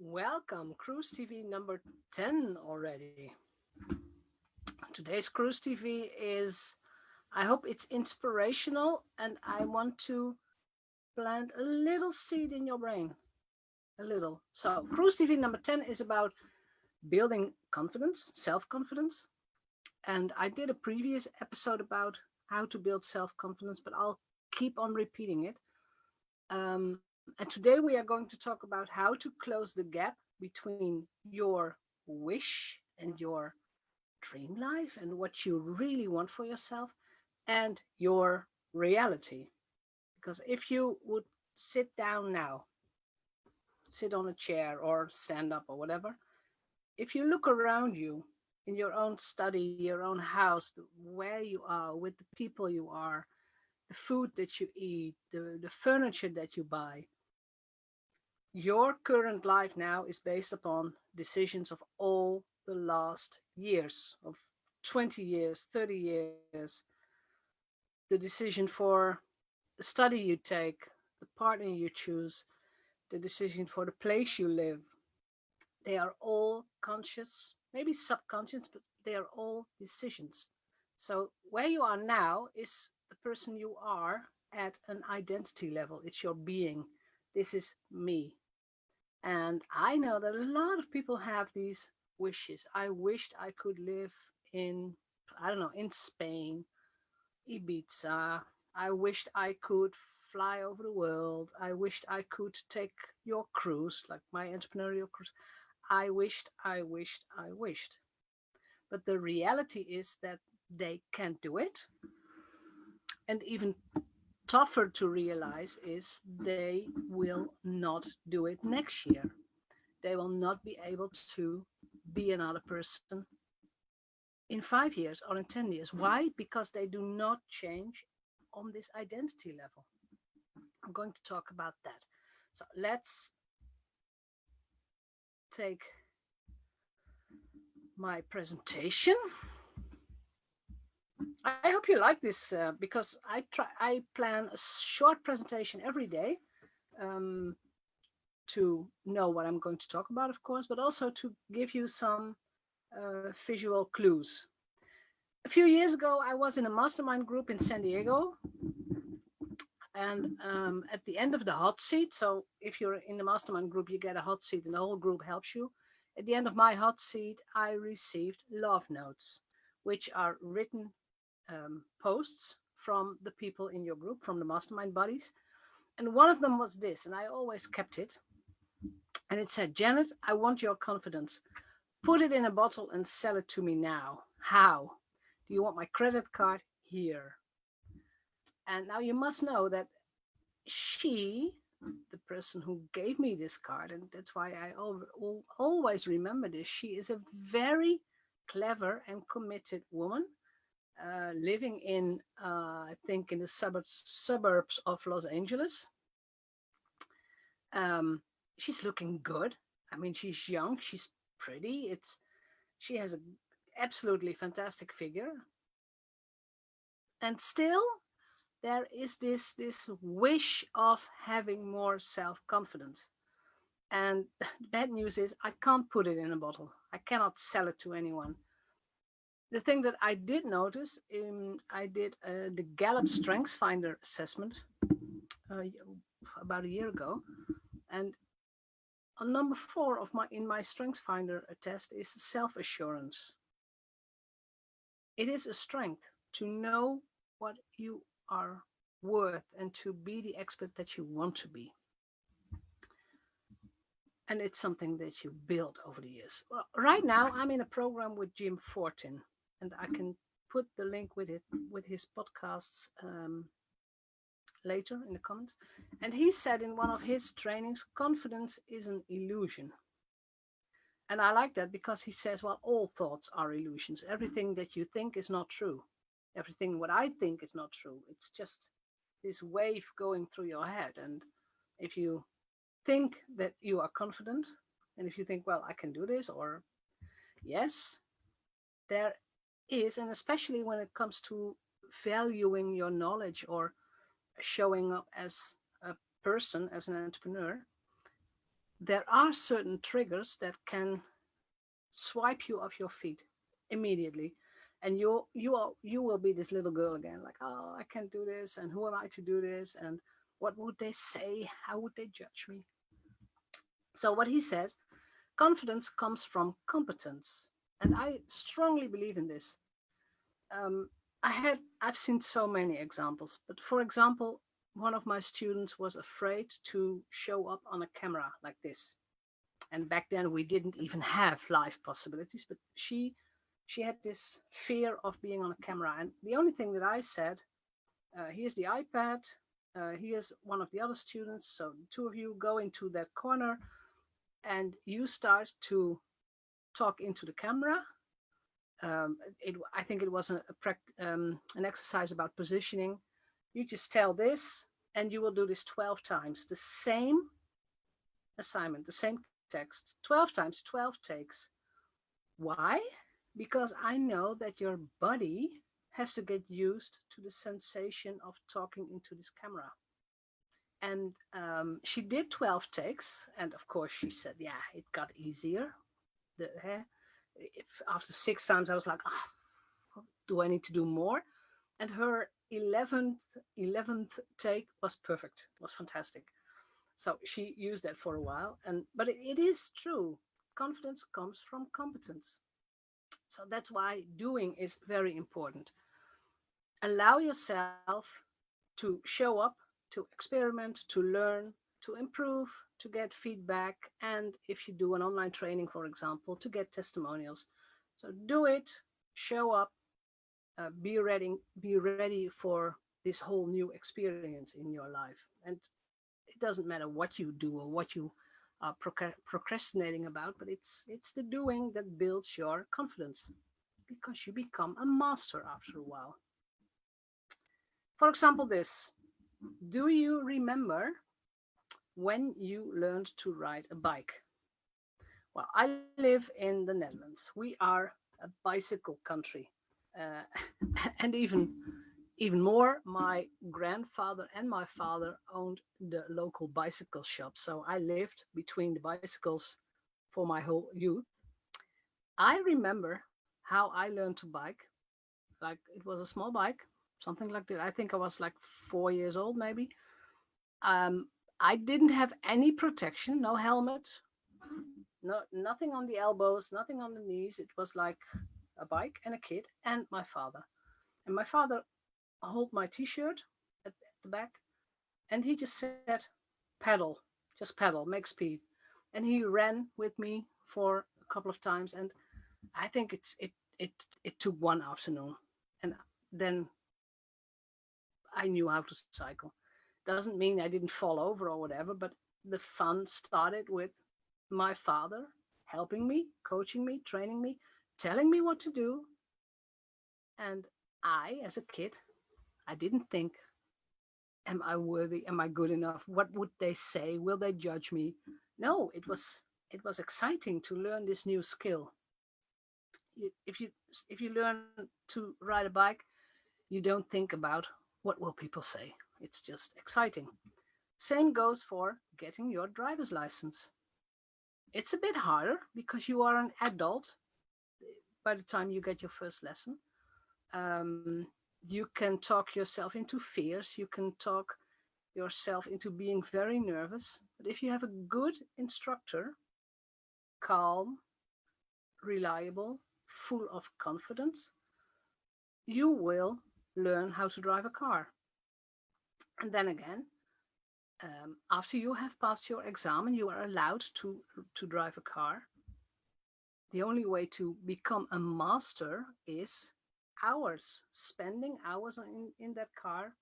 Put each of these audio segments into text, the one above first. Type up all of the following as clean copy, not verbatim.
Welcome, Cruise TV number 10 already. Today's Cruise TV is, I hope it's inspirational, and I want to plant a little seed in your brain. A little. So, Cruise TV number 10 is about building confidence, self confidence. And I did a previous episode about how to build self confidence, but I'll keep on repeating it. And today we are going to talk about how to close the gap between your wish and your dream life and what you really want for yourself and your reality. Because if you would sit down now, sit on a chair or stand up or whatever, if you look around you in your own study, your own house, where you are, with the people you are, the food that you eat, the furniture that you buy, your current life now is based upon decisions of all the last years, of 20 years, 30 years. The decision for the study you take, the partner you choose, the decision for the place you live, they are all conscious, maybe subconscious, but they are all decisions. So where you are now is the person you are at an identity level. It's your being. This is me. And I know that a lot of people have these wishes. I wished I could live in, I don't know, in Spain, Ibiza. I wished I could fly over the world. I wished I could take your cruise, like my entrepreneurial cruise. I wished. But the reality is that they can't do it. And even tougher to realize is they will not do it next year. They will not be able to be another person in 5 years or in 10 years. Why? Because they do not change on this identity level. I'm going to talk about that. So let's take my presentation. I hope you like this because I plan a short presentation every day um, to know what I'm going to talk about, of course, but also to give you some visual clues. A few years ago, I was in a mastermind group in San Diego, and at the end of the hot seat, so if you're in the mastermind group, you get a hot seat, and the whole group helps you. At the end of my hot seat, I received love notes, which are written posts from the people in your group, from the mastermind buddies. And one of them was this, and I always kept it. And it said, Janet, I want your confidence. Put it in a bottle and sell it to me now. How? Do you want my credit card? Here. And now you must know that she, the person who gave me this card, and that's why I always remember this, she is a very clever and committed woman living in, I think, in the suburbs of Los Angeles. She's looking good. I mean, she's young, she's pretty. She has an absolutely fantastic figure, and still there is this wish of having more self-confidence. And the bad news is I can't put it in a bottle. I cannot sell it to anyone. The thing that I did notice, I did the Gallup Strengths Finder assessment uh, about a year ago, and on number 4 of my Strengths Finder test is self-assurance. It is a strength to know what you are worth and to be the expert that you want to be. And it's something that you build over the years. Well, right now, I'm in a program with Jim Fortin, and I can put the link with his podcasts later in the comments. And he said in one of his trainings, confidence is an illusion. And I like that because he says, well, all thoughts are illusions. Everything that you think is not true. Everything what I think is not true. It's just this wave going through your head. And if you think that you are confident, and if you think, well, I can do this, or yes, there is, and especially when it comes to valuing your knowledge or showing up as a person, as an entrepreneur, there are certain triggers that can swipe you off your feet immediately, and you will be this little girl again, like, oh, I can't do this, and who am I to do this, and what would they say, how would they judge me? So what he says, confidence comes from competence, and I strongly believe in this. um, I've seen so many examples, but for example, one of my students was afraid to show up on a camera like this, and back then we didn't even have live possibilities, but she had this fear of being on a camera, and the only thing that I said, here's the iPad, here's one of the other students, so the two of you go into that corner and you start to talk into the camera. I think it was an exercise about positioning. You just tell this, and you will do this 12 times, the same assignment, the same text, 12 times, 12 takes. Why? Because I know that your body has to get used to the sensation of talking into this camera. And she did 12 takes. And of course, she said, yeah, it got easier. If after 6 times, I was like, oh, do I need to do more? And her 11th take was perfect, was fantastic. So she used that for a while. But it is true. Confidence comes from competence. So that's why doing is very important. Allow yourself to show up, to experiment, to learn, to improve, to get feedback, and if you do an online training, for example, to get testimonials. So do it, show up, be ready for this whole new experience in your life. And it doesn't matter what you do or what you are procrastinating about, but it's the doing that builds your confidence, because you become a master after a while. For example, this: do you remember when you learned to ride a bike? Well, I live in the Netherlands. We are a bicycle country. Uh, and even more, my grandfather and my father owned the local bicycle shop. So I lived between the bicycles for my whole youth. I remember how I learned to bike. Like, it was a small bike, something like that. I think I was like 4 years old, maybe. Um, I didn't have any protection, no helmet, no nothing on the elbows, nothing on the knees. It was like a bike and a kid and my father. And my father hold my t-shirt at the back, and he just said, pedal, just pedal, make speed. And he ran with me for a couple of times, and I think it it took one afternoon, and then I knew how to cycle. Doesn't mean I didn't fall over or whatever, but the fun started with my father helping me, coaching me, training me, telling me what to do. And I, as a kid, I didn't think, am I worthy? Am I good enough? What would they say? Will they judge me? No, it was exciting to learn this new skill. If you learn to ride a bike, you don't think about what will people say. It's just exciting. Same goes for getting your driver's license. It's a bit harder because you are an adult by the time you get your first lesson. Um, you can talk yourself into fears. You can talk yourself into being very nervous. But if you have a good instructor, calm, reliable, full of confidence, you will learn how to drive a car. And then again, after you have passed your exam and you are allowed to drive a car, the only way to become a master is hours, spending hours in that car,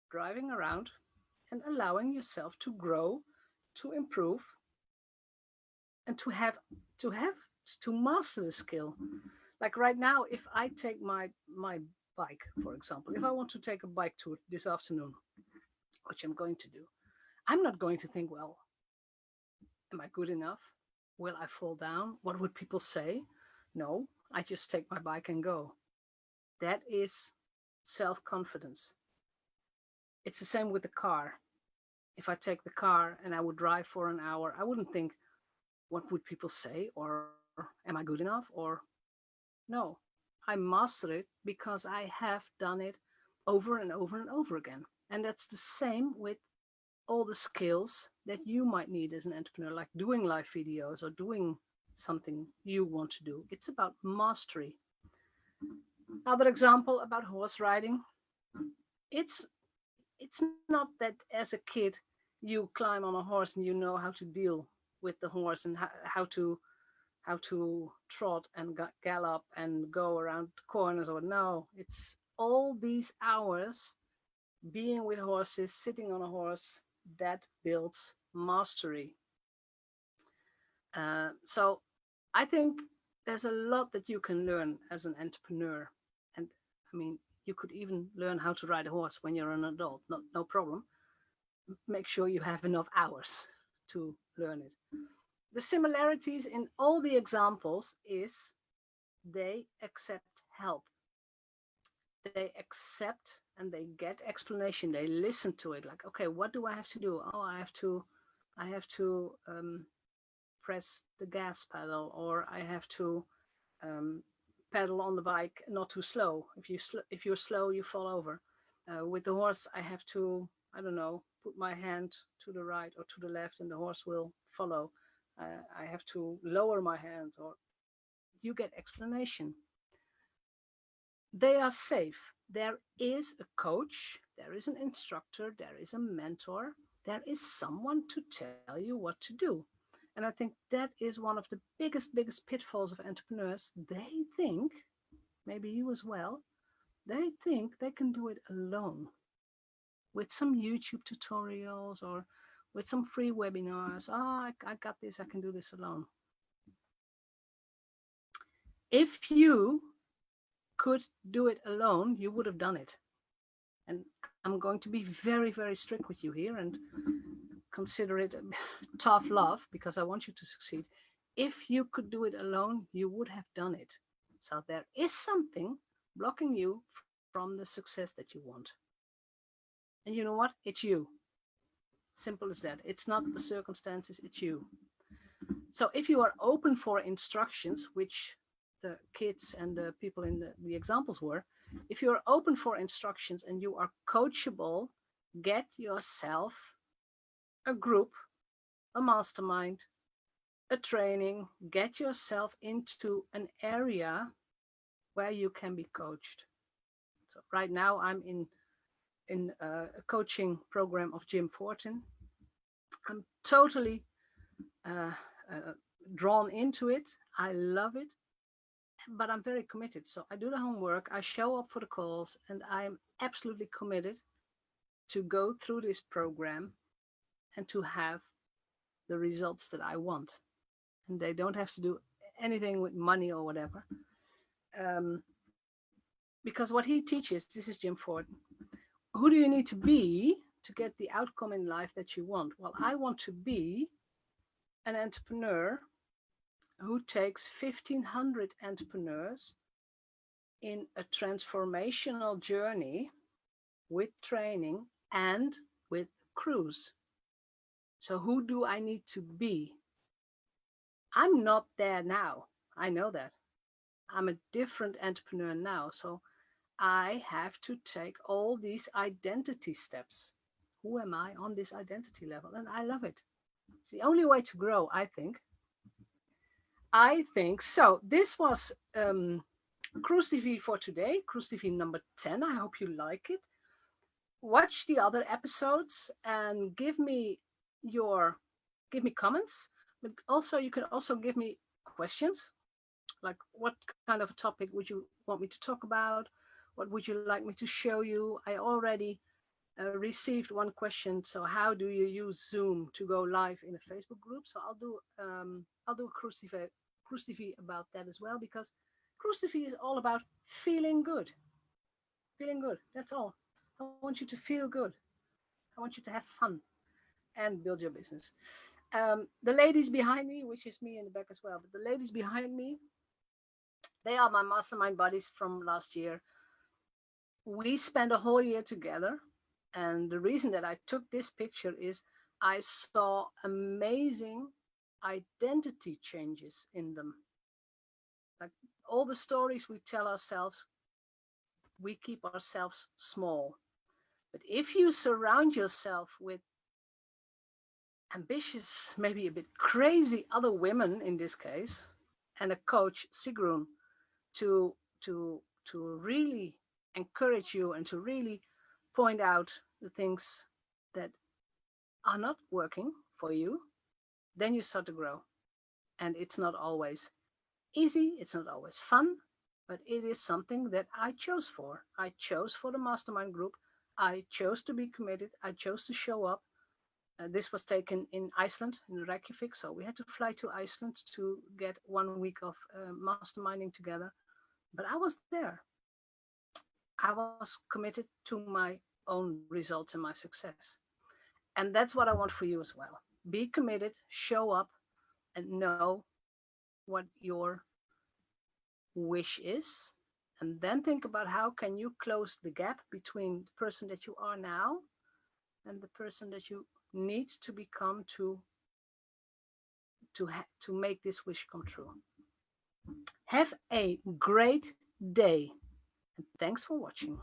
driving around and allowing yourself to grow, to improve, and to have to master the skill. Like right now, if I take my bike, for example, if I want to take a bike tour this afternoon, which I'm going to do, I'm not going to think, well, am I good enough? Will I fall down? What would people say? No, I just take my bike and go. That is self confidence. It's the same with the car. If I take the car and I would drive for an hour, I wouldn't think, what would people say, or am I good enough, or no. I master it because I have done it over and over and over again. And that's the same with all the skills that you might need as an entrepreneur, like doing live videos or doing something you want to do. It's about mastery. Another example about horse riding. It's it's not that as a kid you climb on a horse and you know how to deal with the horse and how to trot and gallop and go around corners. Or no, it's all these hours being with horses, sitting on a horse, that builds mastery. So I think there's a lot that you can learn as an entrepreneur. And I mean, you could even learn how to ride a horse when you're an adult, no problem. Make sure you have enough hours to learn it. The similarities in all the examples is they accept help. They accept and they get explanation. They listen to it. Like, okay, what do I have to do? Oh, I have to press the gas pedal, or I have to um, pedal on the bike not too slow. If you're slow, you fall over. With the horse, I have to, I don't know, put my hand to the right or to the left, and the horse will follow. I have to lower my hand, or you get explanation. They are safe. There is a coach, there is an instructor, there is a mentor, there is someone to tell you what to do. And I think that is one of the biggest pitfalls of entrepreneurs. They think, maybe you as well, they think they can do it alone with some YouTube tutorials or with some free webinars. Oh, I got this, I can do this alone. If you could do it alone, you would have done it. And I'm going to be very strict with you here and consider it tough love because I want you to succeed. If you could do it alone, you would have done it. So there is something blocking you from the success that you want. And you know what? It's you. Simple as that. It's not the circumstances, it's you. So if you are open for instructions, which the kids and the people in the examples were, if you're open for instructions and you are coachable, get yourself a group, a mastermind, a training, get yourself into an area where you can be coached. So right now I'm in a coaching program of Jim Fortin. I'm totally uh, uh, drawn into it. I love it, but I'm very committed. So I do the homework, I show up for the calls, and I'm absolutely committed to go through this program and to have the results that I want. And they don't have to do anything with money or whatever. Um, because what he teaches, this is Jim Ford, who do you need to be to get the outcome in life that you want? Well, I want to be an entrepreneur who takes 1,500 entrepreneurs in a transformational journey with training and with cruise. So who do I need to be? I'm not there now. I know that. I'm a different entrepreneur now. So I have to take all these identity steps. Who am I on this identity level? And I love it. It's the only way to grow, I think. I think so. This was Cruise TV for today, Cruise TV number 10. I hope you like it. Watch the other episodes and give me comments, but also you can also give me questions, like what kind of a topic would you want me to talk about, what would you like me to show you. I already received one question. So how do you use Zoom to go live in a Facebook group? So I'll do a Cruise TV about that as well, because Cruise TV is all about feeling good. Feeling good, that's all. I want you to feel good. I want you to have fun and build your business. The ladies behind me, which is me in the back as well, but the ladies behind me, they are my mastermind buddies from last year. We spent a whole year together. And the reason that I took this picture is I saw amazing identity changes in them. Like all the stories we tell ourselves, we keep ourselves small. But if you surround yourself with ambitious, maybe a bit crazy other women in this case, and a coach, Sigrun, to to to really encourage you and to really point out the things that are not working for you, then you start to grow. And it's not always easy, it's not always fun, but it is something that I chose for. I chose for the mastermind group. I chose to be committed. I chose to show up. This was taken in Iceland, in Reykjavik. So we had to fly to Iceland to get 1 week of masterminding together. But I was there. I was committed to my own results and my success. And that's what I want for you as well. Be committed, show up, and know what your wish is. And then think about how can you close the gap between the person that you are now and the person that you need to become to make this wish come true. Have a great day, and thanks for watching.